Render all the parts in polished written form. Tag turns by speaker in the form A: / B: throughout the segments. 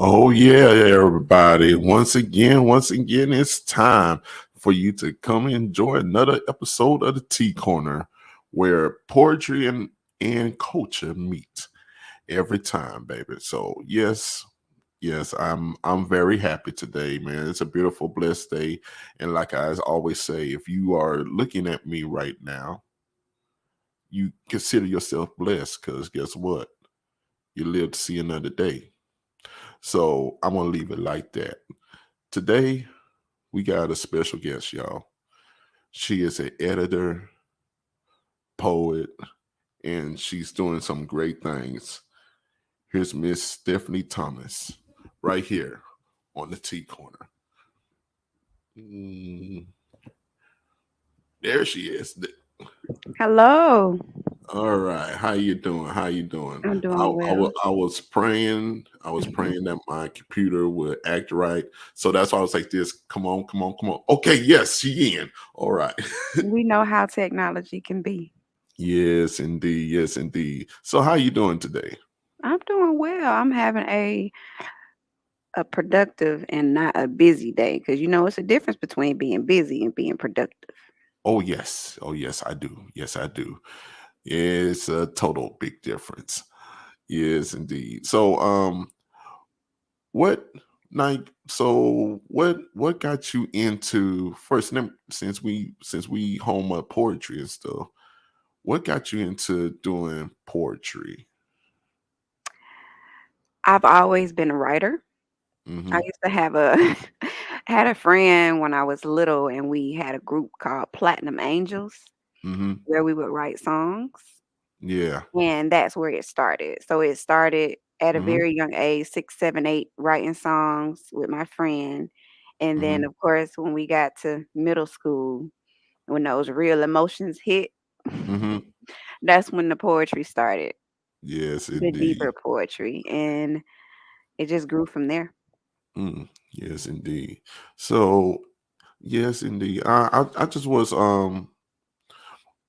A: Oh yeah, everybody. Once again, it's time for you to come enjoy another episode of the Tea Corner, where poetry and culture meet every time, baby. So yes, I'm very happy today, man. It's a beautiful, blessed day. And like I always say, if you are looking at me right now, you consider yourself blessed because guess what? You live to see another day. So I'm gonna leave it like that. Today, we got a special guest, y'all. She is an editor, poet, and she's doing some great things. Here's Miss Stephanie Thomas, right here on the Tea Corner. Mm, there she is.
B: Hello.
A: All right, how you doing? How you doing?
B: I'm
A: I,
B: doing
A: I, wa-
B: well.
A: I was praying. I was praying that my computer would act right. So that's why I was like, "This, come on, come on, come on." Okay, yes, she in. All right.
B: We know how technology can be.
A: Yes, indeed. Yes, indeed. So, how you doing today?
B: I'm doing well. I'm having a productive and not a busy day because it's a difference between being busy and being productive.
A: Oh, yes. Oh, yes, I do. Yes, I do. It's a total big difference. Yes, indeed. So, what what got you into first since we home up poetry and stuff, what got you into doing poetry?
B: I've always been a writer. I
A: Mm-hmm.
B: used to have had a friend when I was little, and we had a group called Platinum Angels
A: Mm-hmm.
B: where we would write songs.
A: Yeah.
B: And that's where it started. So it started at a
A: Mm-hmm.
B: very young age, 6, 7, 8, writing songs with my friend. And
A: Mm-hmm.
B: then, of course, when we got to middle school, when those real emotions hit,
A: Mm-hmm.
B: that's when the poetry started,
A: Yes,
B: the deeper
A: indeed.
B: poetry. And it just grew from there.
A: Yes, indeed. So, yes, indeed. I just was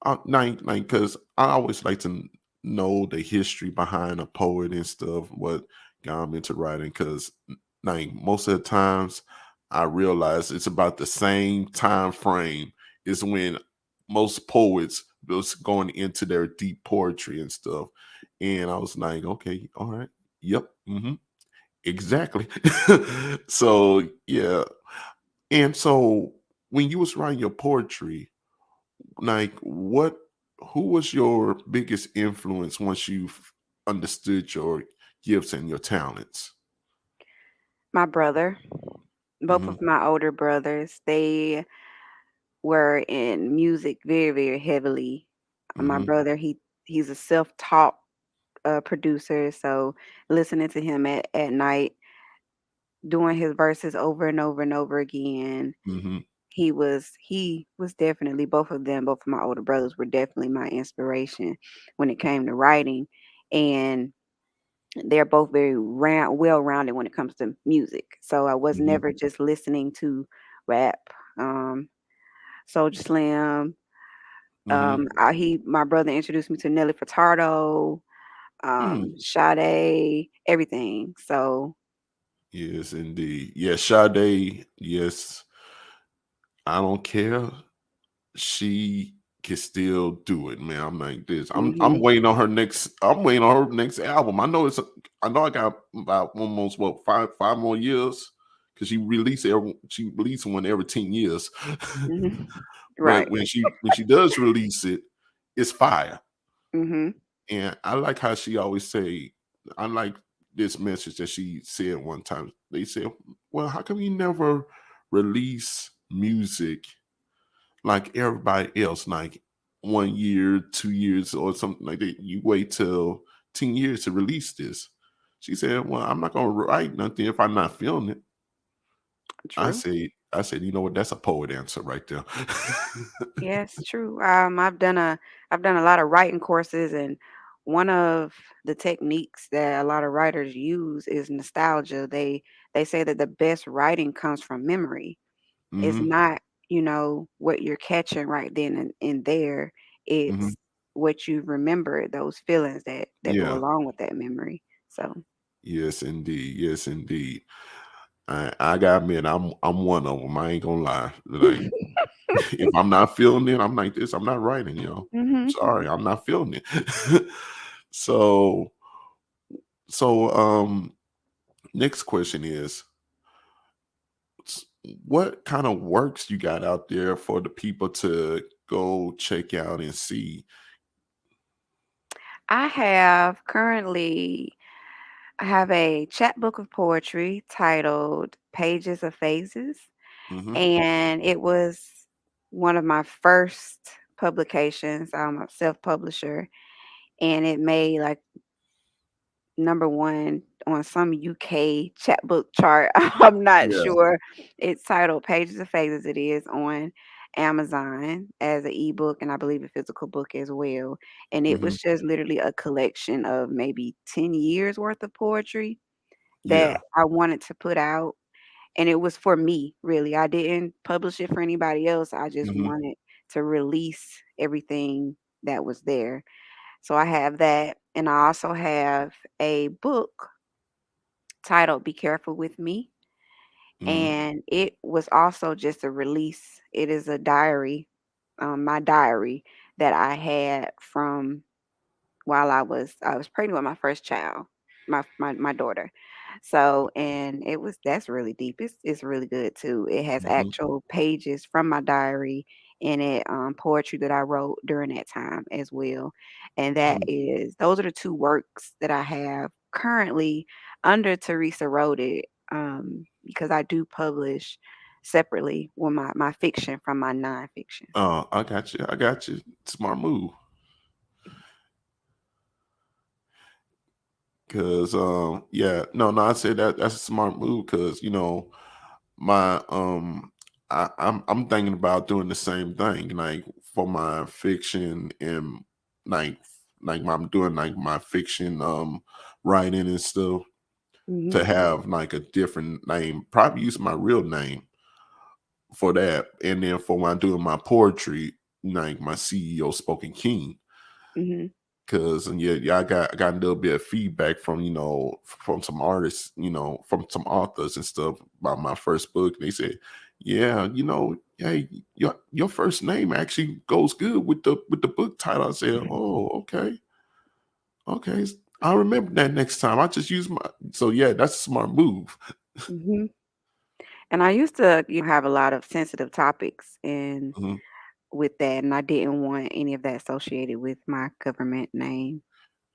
A: like because I always like to know the history behind a poet and stuff. What got me into writing? Because like most of the times, I realize it's about the same time frame is when most poets was going into their deep poetry and stuff. And I was like, okay, all right, yep, exactly. So yeah, and so when you was writing your poetry, like who was your biggest influence once you understood your gifts and your talents?
B: My brother, both
A: Hmm.
B: of my older brothers, they were in music very, very heavily. My
A: Hmm.
B: brother, he's a self-taught producer, so listening to him at night doing his verses over and over and over again.
A: Hmm.
B: He was definitely both of my older brothers were definitely my inspiration when it came to writing, and they're both very well rounded when it comes to music. So I was
A: Hmm.
B: never just listening to rap, um, Soulja Slim.
A: Hmm.
B: My brother introduced me to Nelly Furtado,
A: Mm.
B: Sade, everything. So
A: Yes, indeed. Yes, Sade. Yes, I don't care. She can still do it, man. I'm like this. I'm
B: mhm,
A: waiting on her next. I'm waiting on her next album. I know it's. I know I got about almost five more years because she releases one every 10 years.
B: mhm,
A: But
B: right.
A: when she does release it, it's fire.
B: Mhm,
A: And I like how she always say. I like this message that she said one time. They said, "Well, how come you never release music like everybody else, like 1 year, 2 years, or something like that? You wait till 10 years to release this." She said, "Well, I'm not gonna write nothing if I'm not feeling it."
B: true.
A: I said, you know what? That's a poet answer right there.
B: Yes, true. I've done a lot of writing courses, and one of the techniques that a lot of writers use is nostalgia. They say that the best writing comes from memory. It's
A: Hmm.
B: not, what you're catching right then and there.
A: Hmm.
B: It's what you remember, those feelings that go
A: Yeah.
B: along with that memory. So,
A: Yes, indeed. Yes, indeed. I gotta admit, I'm one of them. I ain't gonna lie. Like, if I'm not feeling it, I'm like this. I'm not writing.
B: Mhm.
A: Sorry, I'm not feeling it. so, so next question is, s- what kind of works you got out there for the people to go check out and see?
B: I have a chapbook of poetry titled Pages of Phases,
A: Mm-hmm.
B: and it was one of my first publications. I'm a self-publisher, and it made like number 1 on some UK chapbook chart. I'm not
A: Yeah.
B: sure. It's titled Pages of Phases. It is on Amazon as an ebook and I believe a physical book as well. And it
A: Mm-hmm.
B: was just literally a collection of maybe 10 years worth of poetry that
A: Yeah.
B: I wanted to put out. And it was for me, really. I didn't publish it for anybody else. I just
A: Mm-hmm.
B: wanted to release everything that was there. So I have that. And I also have a book titled Be Careful with Me.
A: Mm-hmm.
B: And it was also just a release. It is a diary, my diary that I had from while I was pregnant with my first child, my daughter. So, and that's really deep. It's really good too. It has
A: Mm-hmm.
B: actual pages from my diary in it, poetry that I wrote during that time as well. And those are the two works that I have currently under Teresa Wrote It, because I do publish separately with my fiction from my nonfiction.
A: I got you. I got you. Smart move. Cause yeah, no, I said that's a smart move because my I'm thinking about doing the same thing, like for my fiction and like I'm doing like my fiction writing and stuff
B: Hmm.
A: to have like a different name, probably use my real name for that. And then for when I'm doing my poetry, like my CEO Spoken King.
B: Hmm.
A: Cause and yeah, I got a little bit of feedback from from some artists, from some authors and stuff about my first book. They said, yeah, hey, your first name actually goes good with the book title. I said, oh, okay, okay, I'll remember that next time. I just use my so yeah, that's a smart move.
B: Hmm. And I used to, have a lot of sensitive topics and
A: Mhm.
B: with that, and I didn't want any of that associated with my government name.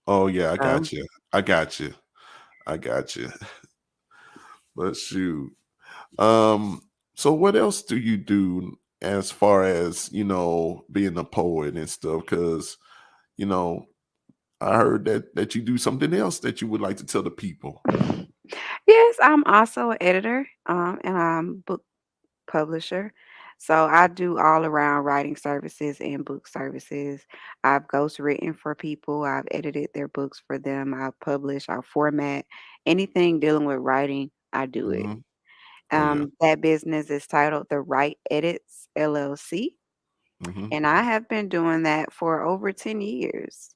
A: Oh yeah, I
B: So
A: got you. I got you. I got you. But shoot. Um, so what else do you do as far as, being a poet and stuff? Because, you know, I heard that you do something else that you would like to tell the people.
B: yes, I'm also an editor, and I'm book publisher. So I do all around writing services and book services. I've ghostwritten for people. I've edited their books for them. I publish, I format anything dealing with writing. I do it.
A: Hmm. Oh yeah.
B: That business is titled The Right Edits LLC,
A: Hmm.
B: and I have been doing that for over 10 years.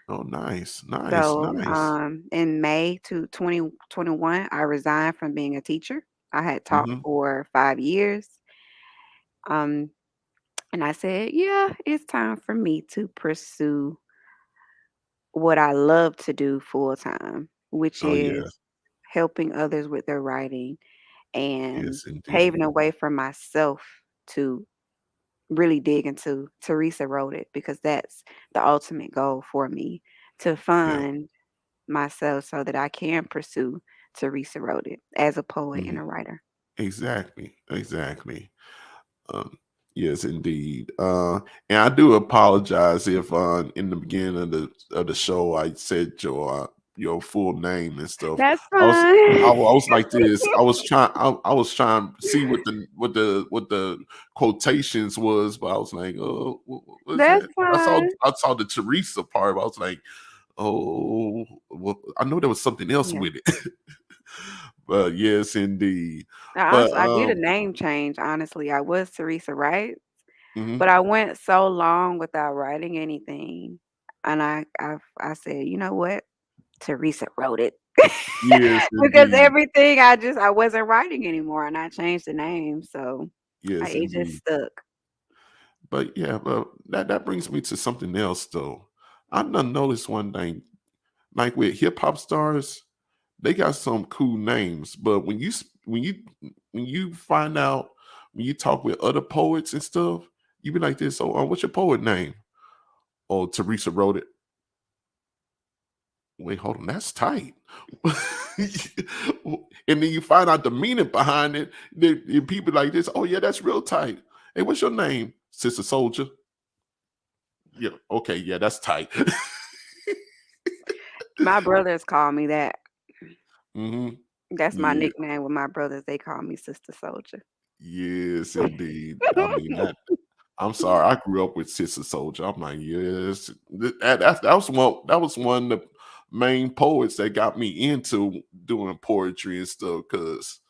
A: Oh, nice, nice,
B: So,
A: nice.
B: in May to 2021, I resigned from being a teacher. I had taught
A: Hmm.
B: for 5 years. Um, and I said, yeah, it's time for me to pursue what I love to do full time, which
A: Oh yeah.
B: is helping others with their writing and
A: Yes,
B: paving
A: indeed.
B: a way for myself to really dig into Teresa Wrote It because that's the ultimate goal for me to
A: Yeah.
B: fund myself so that I can pursue Teresa Wrote It as a poet and
A: Mhm.
B: a writer.
A: Exactly. Exactly. Um, yes, indeed. And I do apologize if in the beginning of the show I said your full name and stuff.
B: That's
A: I was I
B: fine.
A: was like this. I was trying to see what the quotations was, but I was like, oh, what is
B: That's
A: that?
B: fine.
A: I saw the Teresa part. But I was like, oh, well, I know there was something else
B: Yeah.
A: with it. But yes, indeed. But
B: I did a name change, honestly. I was Teresa Wright,
A: mhm.
B: but I went so long without writing anything. And I said, you know what? Teresa wrote it.
A: Yes,
B: Because
A: indeed.
B: everything I wasn't writing anymore, and I changed the name, so
A: Yes,
B: it just
A: indeed.
B: stuck.
A: But yeah, well, that brings me to something else though. I've done noticed one thing, like with hip hop stars, they got some cool names, but when you find out when you talk with other poets and stuff, you be like this. So, what's your poet name? Oh, Teresa wrote it. Wait, hold on, that's tight. And then you find out the meaning behind it. Then people like this. Oh yeah, that's real tight. Hey, what's your name, Sister Soldier? Yeah, okay, yeah, that's tight.
B: My brothers call me that.
A: Hmm.
B: That's my
A: Yeah,
B: nickname with my brothers. They call me Sister Soldier.
A: yes, indeed. I mean that. I'm sorry, I grew up with Sister Soldier. I'm like, yes, that was one of the main poets that got me into doing poetry and stuff. Cause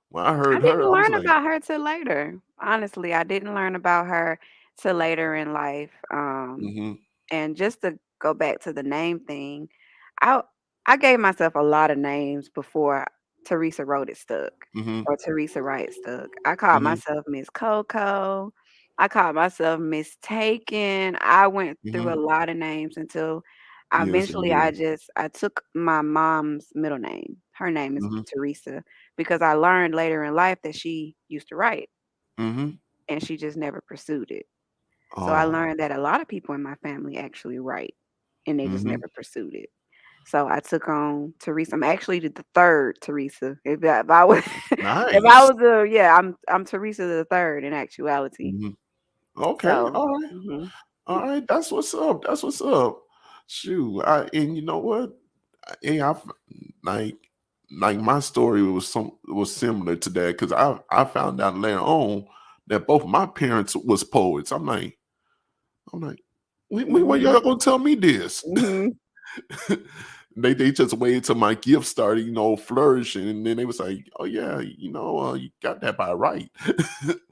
A: when I
B: I
A: heard her,
B: didn't
A: I was
B: learn
A: like,
B: about her till later. Honestly, I didn't learn about her till later in life.
A: mm-hmm,
B: And just to go back to the name thing, I I gave myself a lot of names before Teresa Wrote It stuck
A: mm-hmm,
B: or Teresa Wright stuck. I called
A: mm-hmm,
B: myself Miss Coco. I called myself Miss Taken. I went through
A: mm-hmm.
B: a lot of names until
A: Yes,
B: eventually
A: indeed.
B: I took my mom's middle name. Her name is
A: Mm-hmm,
B: Teresa because I learned later in life that she used to write
A: mm-hmm.
B: and she just never pursued it. So I
A: Oh,
B: learned that a lot of people in my family actually write and they just
A: mm-hmm.
B: never pursued it. So I took on Teresa. I'm actually the third Teresa. If I was if I
A: Nice.
B: was a yeah, I'm Teresa the third in actuality.
A: Mhm. Okay,
B: So mhm.
A: all right. That's what's up. That's what's up. Shoot, and you know what? Hey, like like my story was similar to that because I found out later on that both my parents was poets. I'm like, when
B: Mhm.
A: y'all gonna tell me this?
B: Mhm.
A: They just waited till my gift started, flourishing, and then they was like, "Oh yeah, you got that by right."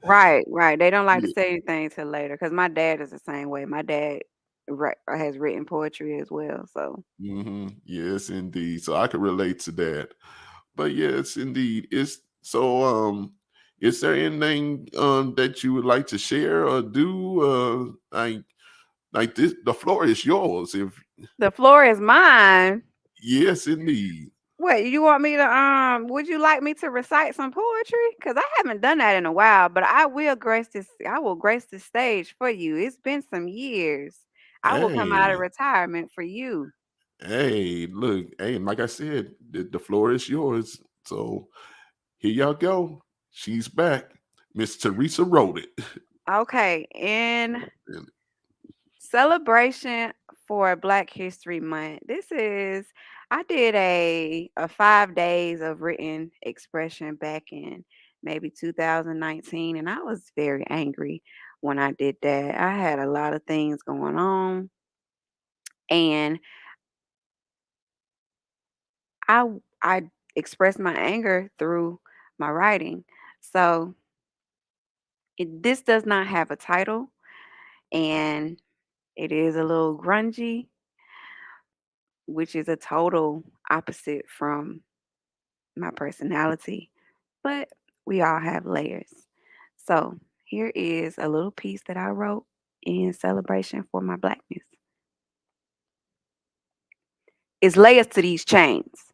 B: Right, right. They don't like to
A: Yeah.
B: say anything till later because my dad is the same way. My dad has written poetry as well. So
A: Yes, indeed. So I could relate to that. But yes, indeed. Is there anything that you would like to share or do? Like this, the floor is yours. If
B: the floor is mine.
A: yes, indeed.
B: What, you want me to would you like me to recite some poetry? Cuz I haven't done that in a while, but I will grace this stage for you. It's been some years. I will come out of
A: Hey,
B: retirement for you.
A: hey, look, hey, and like I said, the floor is yours. So here y'all go. She's back. Miss Teresa wrote it.
B: Okay, in celebration for Black History Month. I did a 5 days of written expression back in maybe 2019 and I was very angry when I did that. I had a lot of things going on and I expressed my anger through my writing. So, this does not have a title and it is a little grungy, which is a total opposite from my personality, but we all have layers. So here is a little piece that I wrote in celebration for my blackness. It's layers to these chains,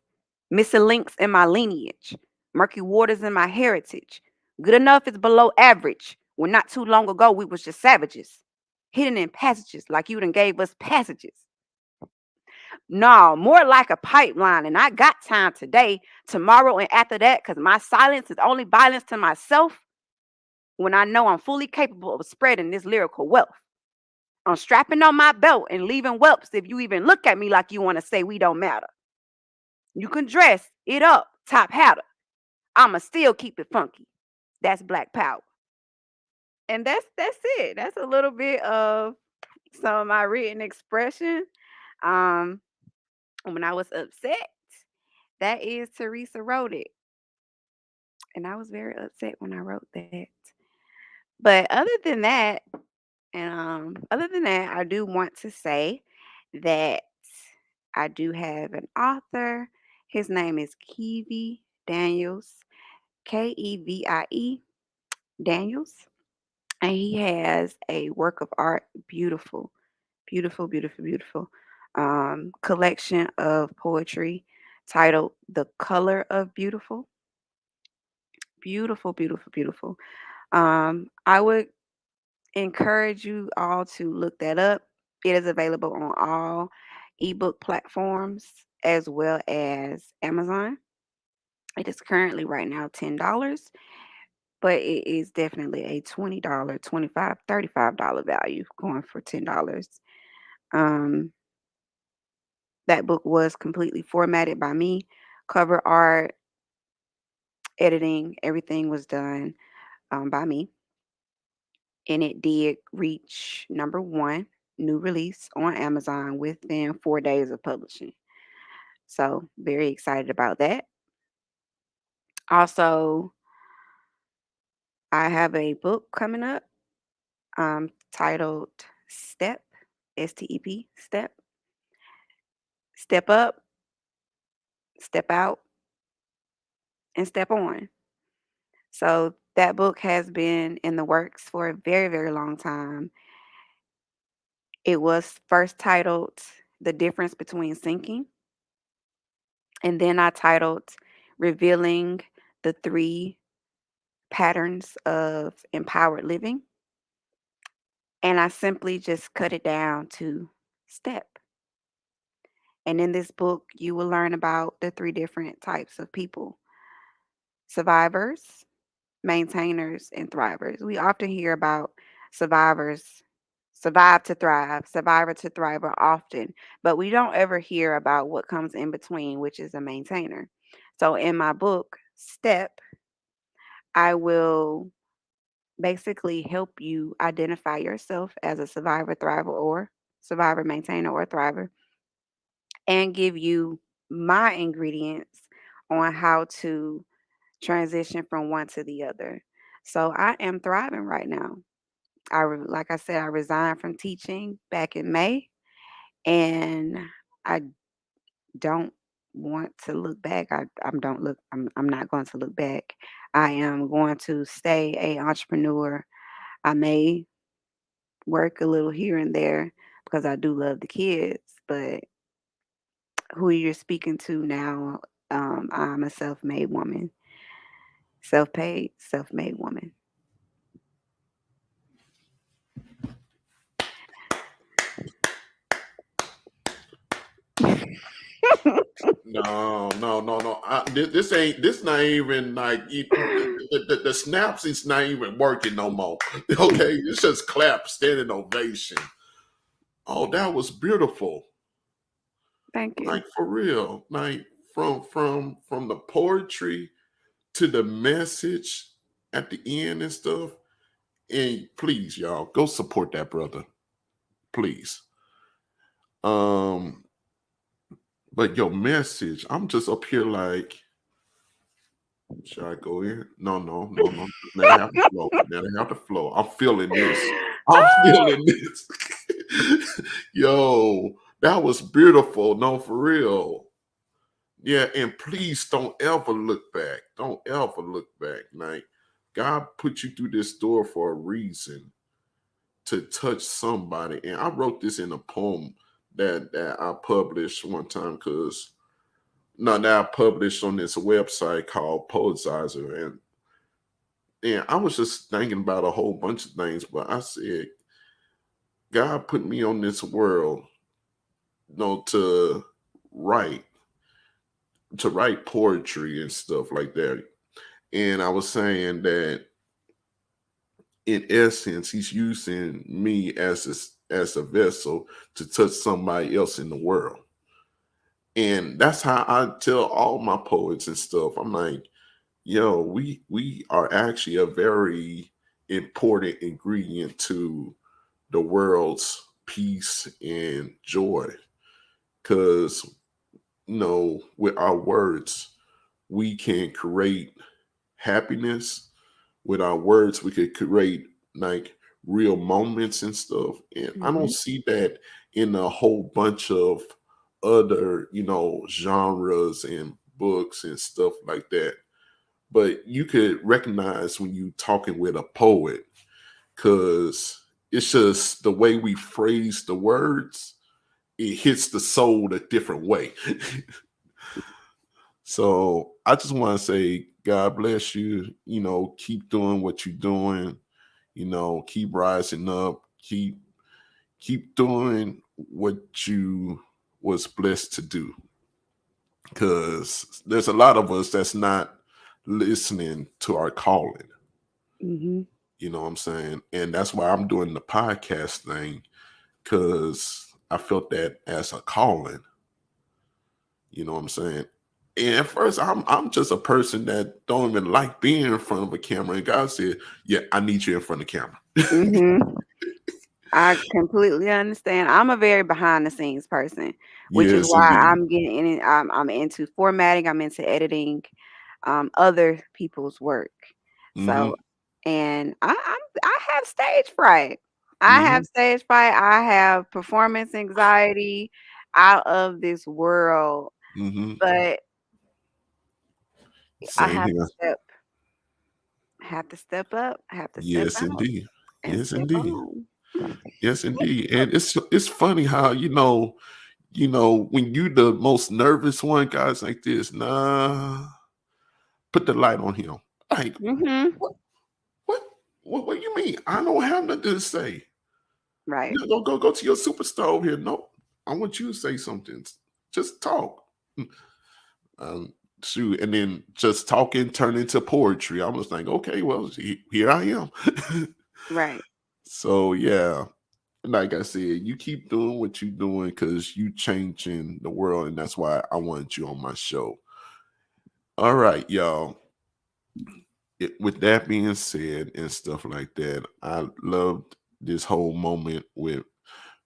B: missing links in my lineage, murky waters in my heritage. Good enough is below average. When not too long ago we was just savages, hidden in passages like you done gave us passages. No, more like a pipeline. And I got time today, tomorrow, and after that, because my silence is only violence to myself when I know I'm fully capable of spreading this lyrical wealth. I'm strapping on my belt and leaving whelps if you even look at me like you want to say we don't matter. You can dress it up, top hatter. I'ma still keep it funky. That's black power. And that's it. That's a little bit of some of my written expression. Um, when I was upset, that is Teresa wrote it. And I was very upset when I wrote that. But other than that, I do want to say that I do have an author. His name is Kevie Daniels, Kevie Daniels, and he has a work of art, beautiful, beautiful, beautiful, beautiful collection of poetry titled "The Color of Beautiful." Beautiful, beautiful, beautiful. I would encourage you all to look that up. It is available on all ebook platforms as well as Amazon. It is currently right now $10, but it is definitely a $20, 25, $35 value going for $10. Um, that book was completely formatted by me. Cover art, editing, everything was done by me. And it did reach number one new release on Amazon within 4 days of publishing. So, very excited about that. Also, I have a book coming up titled Step, STEP, Step, Step Up, Step Out, and Step On. So, that book has been in the works for a very, very long time. It was first titled The Difference Between Sinking, and then I titled Revealing the Three Patterns of Empowered Living. And I simply just cut it down to step. And in this book, you will learn about the three different types of people: survivors, maintainers, and thrivers. We often hear about survivors, survivor to thriver often, but we don't ever hear about what comes in between, which is a maintainer. So in my book, Step, I will basically help you identify yourself as a survivor, thriver, or survivor, maintainer, or thriver, and give you my ingredients on how to transition from one to the other. So I am thriving right now. Like I said, I resigned from teaching back in May, and I don't want to look back. I'm not going to look back. I am going to stay a entrepreneur. I may work a little here and there because I do love the kids, but who you're speaking to now, I'm a self-made woman, self-paid, self-made woman.
A: No, no, no, no. This ain't. This not even like the snaps. Is not even working no more. Okay, it's just clap, standing ovation. Oh, that was beautiful.
B: Thank you.
A: Like for real. Like from the poetry to the message at the end and stuff. And please, y'all, go support that brother. Please. Um, but your message, I'm just up here like, should I go in? No, no, no, no. Just let it have to flow. Let it have to flow. I'm feeling this. I'm
B: Ah!
A: feeling this. Yo, that was beautiful. No, for real. Yeah, and please don't ever look back. Don't ever look back. Like God put you through this door for a reason to touch somebody. And I wrote this in a poem that I published one time because now that I published on this website called Poetizer. And I was just thinking about a whole bunch of things, but I said, God put me on this world, to write, to write poetry and stuff like that. And I was saying that in essence, he's using me as a vessel to touch somebody else in the world. And that's how I tell all my poets and stuff. I'm like, yo, we are actually a very important ingredient to the world's peace and joy. Cause with our words, we can create happiness. With our words, we could create like real moments and stuff. And I don't
B: Mhm.
A: see that in a whole bunch of other, genres and books and stuff like that. But you could recognize when you talking with a poet, because it's just the way we phrase the words, it hits the soul a different way. So I just want to say, God bless you. Keep doing what you're doing. Keep rising up. Keep doing what you was blessed to do. Because there's a lot of us that's not listening to our calling.
B: Mm-hmm.
A: You know what I'm saying? And that's why I'm doing the podcast thing, because I felt that as a calling. You know what I'm saying? And at first, I'm just a person that don't even like being in front of a camera. And God said, "Yeah, I need you in front of the camera."
B: Mm-hmm. I completely understand. I'm a very behind the scenes person, which is
A: Yes,
B: why
A: indeed.
B: I'm getting in. I'm into formatting. I'm into editing, other people's work.
A: Hmm.
B: So, and I have stage fright. I have
A: Hmm.
B: stage fright. I have performance anxiety out of this world.
A: Hmm.
B: But I
A: Same here.
B: have to step up. I have to step
A: Yes,
B: out
A: indeed.
B: and
A: Yes,
B: step
A: indeed.
B: on.
A: Yes, indeed. And it's funny how when you the most nervous one, guys like this, nah, put the light on him. Like,
B: Mm-hmm.
A: what, what, what you mean? I don't have nothing to say.
B: Right.
A: No, go to your superstar over here. No, I want you to say something. Just talk. Um, Shoot, and then just talking turned into poetry. I was like, okay, well, here I am.
B: Right.
A: So yeah, like I said, you keep doing what you're doing because you changing the world, and that's why I wanted you on my show. All right, y'all. With that being said and stuff like that, I loved this whole moment with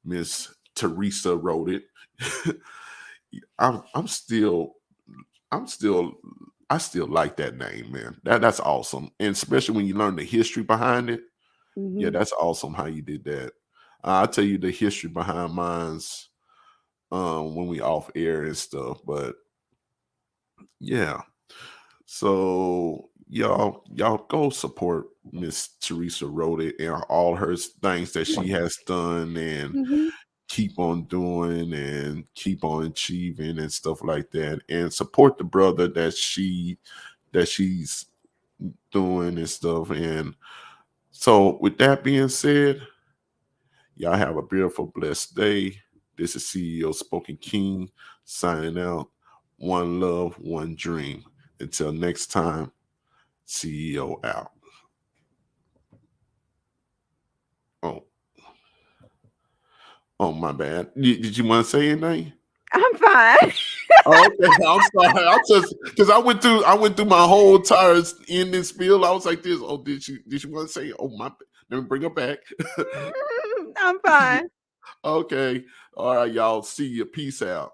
A: Miss Teresa Wrote It. I'm still, I'm still, I still like that name, man. That's awesome, and especially when you learn the history behind it. Yeah,
B: Mm-hmm.
A: that's awesome how you did that. I'll tell you the history behind mine's when we off air and stuff. But yeah, so y'all go support Miss Teresa Wrote It and all her things that she has done, and
B: Mm-hmm.
A: keep on doing and keep on achieving and stuff like that, and support the brother that she's doing and stuff. And so with that being said, y'all have a beautiful, blessed day. This is CEO Spoken King signing out. One love, one dream. Until next time, CEO out. Oh, oh, my bad. Did you want to say anything?
B: I'm fine.
A: Oh, okay, I'm sorry. I just because I went through my whole entire ending spiel. I was like this. Oh, did you want to say? Oh my, let me bring her back.
B: I'm fine.
A: Okay, all right, y'all. See you. Peace out.